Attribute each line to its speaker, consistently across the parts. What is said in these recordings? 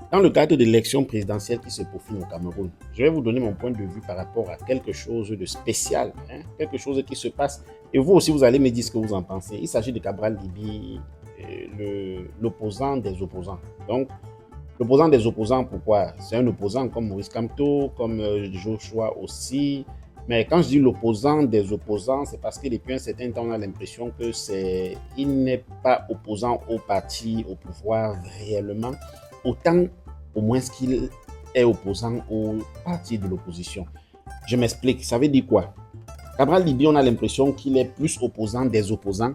Speaker 1: Dans le cadre de l'élection présidentielle qui se profile au Cameroun, je vais vous donner mon point de vue par rapport à quelque chose de spécial, hein, quelque chose qui se passe. Et vous aussi, vous allez me dire ce que vous en pensez. Il s'agit de Cabral Libi, l'opposant des opposants. Donc, l'opposant des opposants, pourquoi? C'est un opposant comme Maurice Kamto, comme Joshua aussi. Mais quand je dis l'opposant des opposants, c'est parce que depuis un certain temps, on a l'impression que il n'est pas opposant au parti, au pouvoir réellement, autant au moins qu'il est opposant au parti de l'opposition. Je m'explique, ça veut dire quoi? Cabral Libi, on a l'impression qu'il est plus opposant des opposants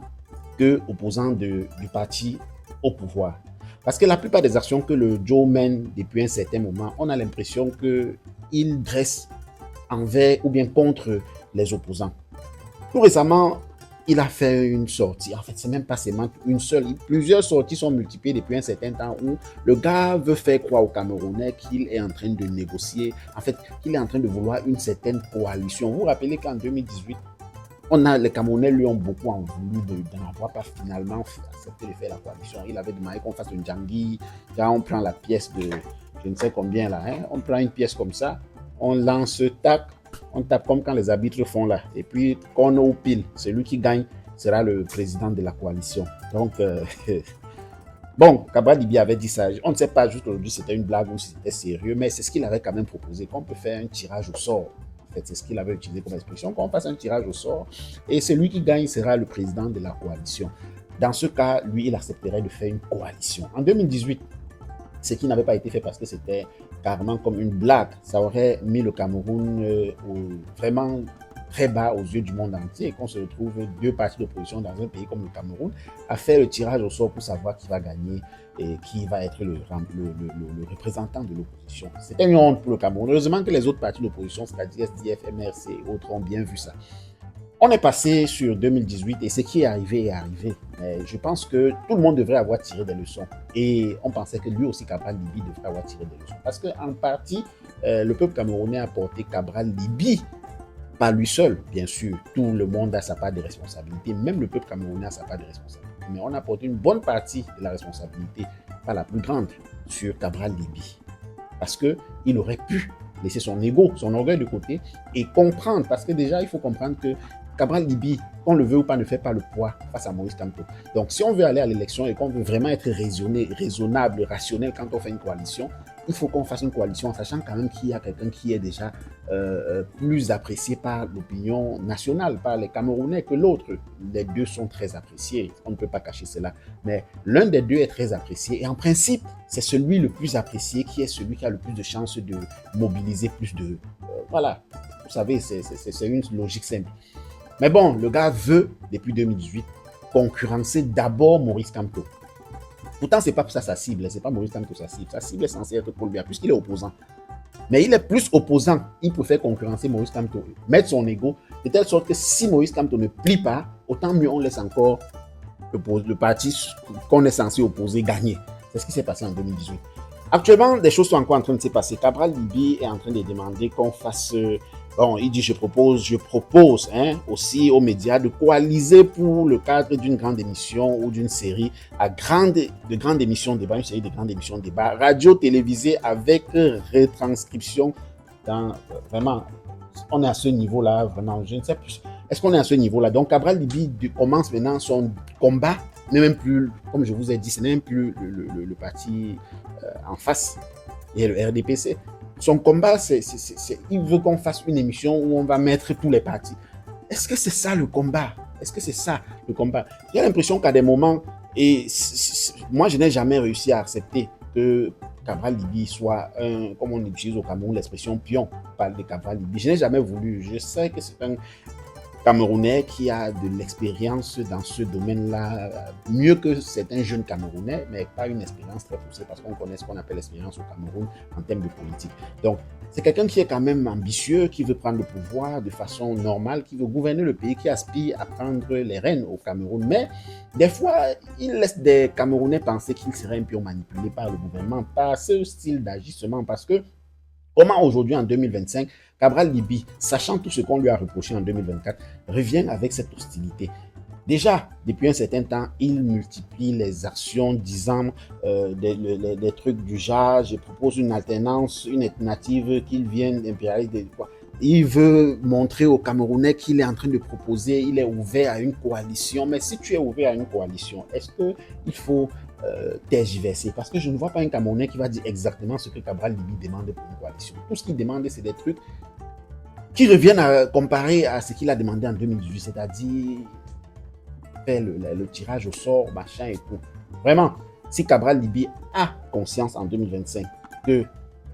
Speaker 1: que opposant du parti au pouvoir. Parce que la plupart des actions que le Joe mène depuis un certain moment, on a l'impression qu'il dresse envers ou bien contre les opposants. Tout récemment, il a fait une sortie. En fait, c'est même pas seulement une seule. Plusieurs sorties sont multipliées depuis un certain temps où le gars veut faire croire aux Camerounais qu'il est en train de négocier, en fait, qu'il est en train de vouloir une certaine coalition. Vous vous rappelez qu'en 2018, les Camerounais lui ont beaucoup en voulu de n'avoir pas finalement accepté de faire la coalition. Il avait demandé qu'on fasse un Djangui. Quand on prend la pièce de je ne sais combien là, hein, on prend une pièce comme ça, on lance, tac, on tape comme quand les arbitres font là. Et puis, qu'on au pile, celui qui gagne sera le président de la coalition. Donc, bon, Cabral Libi avait dit ça. On ne sait pas jusqu'aujourd'hui si c'était une blague ou si c'était sérieux, mais c'est ce qu'il avait quand même proposé, qu'on peut faire un tirage au sort. En fait, c'est ce qu'il avait utilisé comme expression, qu'on fasse un tirage au sort et celui qui gagne sera le président de la coalition. Dans ce cas, lui, il accepterait de faire une coalition. En 2018, ce qui n'avait pas été fait parce que c'était carrément comme une blague. Ça aurait mis le Cameroun vraiment très bas aux yeux du monde entier et qu'on se retrouve deux partis d'opposition dans un pays comme le Cameroun à faire le tirage au sort pour savoir qui va gagner et qui va être le représentant de l'opposition. C'était une honte pour le Cameroun. Heureusement que les autres partis d'opposition, c'est-à-dire SDF, MRC et autres, ont bien vu ça. On est passé sur 2018 et ce qui est arrivé est arrivé. Mais je pense que tout le monde devrait avoir tiré des leçons. Et on pensait que lui aussi, Cabral Libi, devrait avoir tiré des leçons. Parce qu'en partie, le peuple camerounais a porté Cabral Libi, pas lui seul, bien sûr. Tout le monde a sa part de responsabilité. Même le peuple camerounais a sa part de responsabilité. Mais on a porté une bonne partie de la responsabilité, pas la plus grande, sur Cabral Libi. Parce qu'il aurait pu laisser son ego, son orgueil de côté et comprendre. Parce que déjà, il faut comprendre que Cabral Libi, qu'on le veut ou pas, ne fait pas le poids face à Maurice Kamto. Donc, si on veut aller à l'élection et qu'on veut vraiment être raisonnable, rationnel quand on fait une coalition, il faut qu'on fasse une coalition en sachant quand même qu'il y a quelqu'un qui est déjà plus apprécié par l'opinion nationale, par les Camerounais que l'autre. Les deux sont très appréciés, on ne peut pas cacher cela. Mais l'un des deux est très apprécié et en principe, c'est celui le plus apprécié qui est celui qui a le plus de chances de mobiliser plus de... voilà, vous savez, c'est une logique simple. Mais bon, le gars veut, depuis 2018, concurrencer d'abord Maurice Kamto. Pourtant, c'est pas ça sa cible, c'est pas Maurice Kamto sa cible. Sa cible est censée être Paul Biya, puisqu'il est opposant. Mais il est plus opposant. Il préfère concurrencer Maurice Kamto, mettre son ego, de telle sorte que si Maurice Kamto ne plie pas, autant mieux on laisse encore le parti qu'on est censé opposer gagner. C'est ce qui s'est passé en 2018. Actuellement, des choses sont encore en train de se passer. Cabral Libi est en train de demander qu'on fasse... bon, il dit je propose hein, aussi aux médias de coaliser pour le cadre d'une grande émission ou d'une série de grandes émissions de débat, une série de grandes émissions de débat, radio, télévisée avec retranscription dans vraiment, on est à ce niveau-là, vraiment, je ne sais plus. Est-ce qu'on est à ce niveau-là? Donc Cabral Libi commence maintenant son combat, n'est même plus, comme je vous ai dit, ce n'est même plus le parti en face, il y a le RDPC. Son combat, il veut qu'on fasse une émission où on va mettre tous les partis. Est-ce que c'est ça le combat? Est-ce que c'est ça le combat? J'ai l'impression qu'à des moments, et moi je n'ai jamais réussi à accepter que Cabral Libi soit un, comme on utilise au Cameroun l'expression pion, parle de Cabral Libi. Je n'ai jamais voulu. Je sais que c'est un Camerounais qui a de l'expérience dans ce domaine-là, mieux que certains jeunes Camerounais, mais pas une expérience très poussée parce qu'on connaît ce qu'on appelle l'expérience au Cameroun en termes de politique. Donc, c'est quelqu'un qui est quand même ambitieux, qui veut prendre le pouvoir de façon normale, qui veut gouverner le pays, qui aspire à prendre les rênes au Cameroun. Mais des fois, il laisse des Camerounais penser qu'il serait un peu manipulé par le gouvernement, par ce style d'agissement, parce que comment aujourd'hui, en 2025, Cabral Libi, sachant tout ce qu'on lui a reproché en 2024, revient avec cette hostilité? Déjà, depuis un certain temps, il multiplie les actions disant des trucs du genre, je propose une alternance, une alternative qu'il vienne impérialiste. Il veut montrer aux Camerounais qu'il est en train de proposer, il est ouvert à une coalition. Mais si tu es ouvert à une coalition, est-ce qu'il faut tergiverser? Parce que je ne vois pas un Camerounais qui va dire exactement ce que Cabral Libi demande pour une coalition. Tout ce qu'il demande, c'est des trucs qui reviennent à comparer à ce qu'il a demandé en 2018, c'est-à-dire faire le tirage au sort, machin et tout. Vraiment, si Cabral Libi a conscience en 2025 que,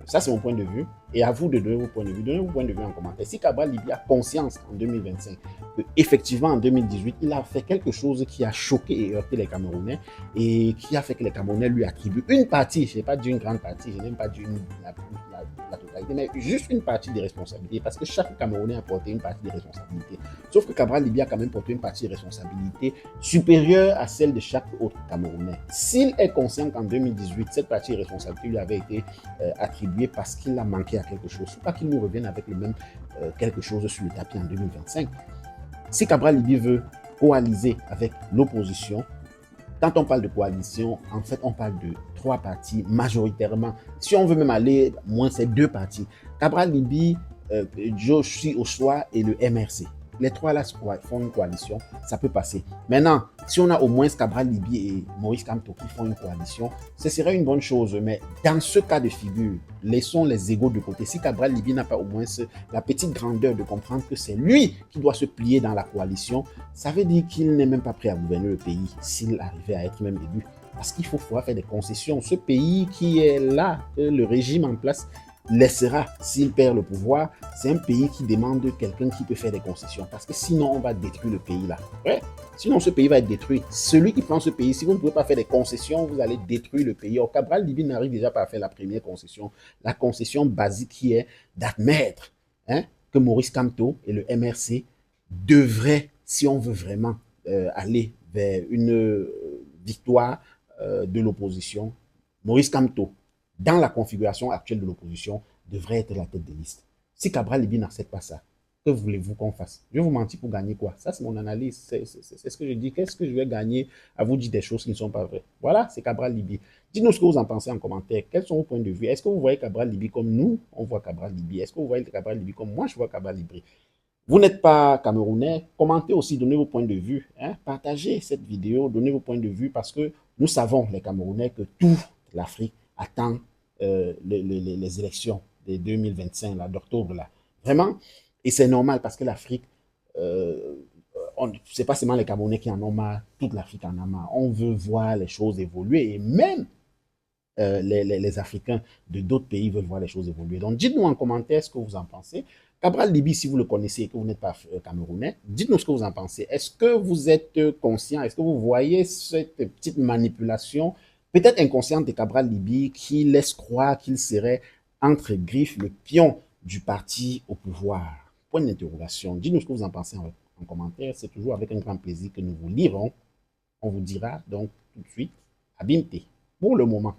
Speaker 1: ça c'est mon point de vue, et à vous de donner vos points de vue, donnez vos points de vue en commentaire. Si Cabral Libi a conscience en 2025 que effectivement en 2018, il a fait quelque chose qui a choqué et heurté les Camerounais et qui a fait que les Camerounais lui attribuent une partie, je n'ai pas dit une grande partie, je n'ai même pas dit la totalité, mais juste une partie des responsabilités, parce que chaque Camerounais a porté une partie des responsabilités. Sauf que Cabral Libi a quand même porté une partie des responsabilités supérieure à celle de chaque autre Camerounais. S'il est conscient qu'en 2018, cette partie de responsabilité lui avait été attribuée parce qu'il a manqué à quelque chose, pas qu'il nous revienne avec le même quelque chose sur le tapis en 2025. Si Cabral Libi veut coaliser avec l'opposition, quand on parle de coalition, en fait, on parle de 3 partis majoritairement. Si on veut même aller moins, c'est 2 partis. Cabral Libi, Joshi Oswa et le MRC. Les 3 là font une coalition, ça peut passer. Maintenant, si on a au moins Cabral Libi et Maurice Kamto qui font une coalition, ce serait une bonne chose. Mais dans ce cas de figure, laissons les égos de côté. Si Cabral Libi n'a pas au moins la petite grandeur de comprendre que c'est lui qui doit se plier dans la coalition, ça veut dire qu'il n'est même pas prêt à gouverner le pays s'il arrivait à être même élu. Parce qu'il faut pouvoir faire des concessions. Ce pays qui est là, le régime en place, laissera s'il perd le pouvoir. C'est un pays qui demande quelqu'un qui peut faire des concessions. Parce que sinon, on va détruire le pays là. Ouais. Sinon, ce pays va être détruit. Celui qui prend ce pays, si vous ne pouvez pas faire des concessions, vous allez détruire le pays. Or, Cabral Libi n'arrive déjà pas à faire la première concession. La concession basique qui est d'admettre que Maurice Kamto et le MRC devraient, si on veut vraiment aller vers une victoire de l'opposition, Maurice Kamto, dans la configuration actuelle de l'opposition, devrait être la tête de liste. Si Cabral Libi n'accepte pas ça, que voulez-vous qu'on fasse? Je vais vous mentir pour gagner quoi? Ça, c'est mon analyse. C'est ce que je dis. Qu'est-ce que je vais gagner à vous dire des choses qui ne sont pas vraies? Voilà, c'est Cabral Libi. Dites-nous ce que vous en pensez en commentaire. Quels sont vos points de vue? Est-ce que vous voyez Cabral Libi comme nous, on voit Cabral Libi? Est-ce que vous voyez Cabral Libi comme moi, je vois Cabral Libi? Vous n'êtes pas camerounais, commentez aussi, donnez vos points de vue. Partagez cette vidéo, donnez vos points de vue parce que nous savons, les Camerounais, que toute l'Afrique attend les élections de 2025, d'octobre. Vraiment, et c'est normal parce que l'Afrique, c'est pas seulement les Camerounais qui en ont marre, toute l'Afrique en a marre. On veut voir les choses évoluer et même les Africains de d'autres pays veulent voir les choses évoluer. Donc, dites-nous en commentaire ce que vous en pensez. Cabral Libi, si vous le connaissez et que vous n'êtes pas camerounais, dites-nous ce que vous en pensez. Est-ce que vous êtes conscient? Est-ce que vous voyez cette petite manipulation, peut-être inconsciente de Cabral Libi, qui laisse croire qu'il serait, entre griffes, le pion du parti au pouvoir? Point d'interrogation. Dites-nous ce que vous en pensez en commentaire. C'est toujours avec un grand plaisir que nous vous lirons. On vous dira donc tout de suite à Bimte pour le moment.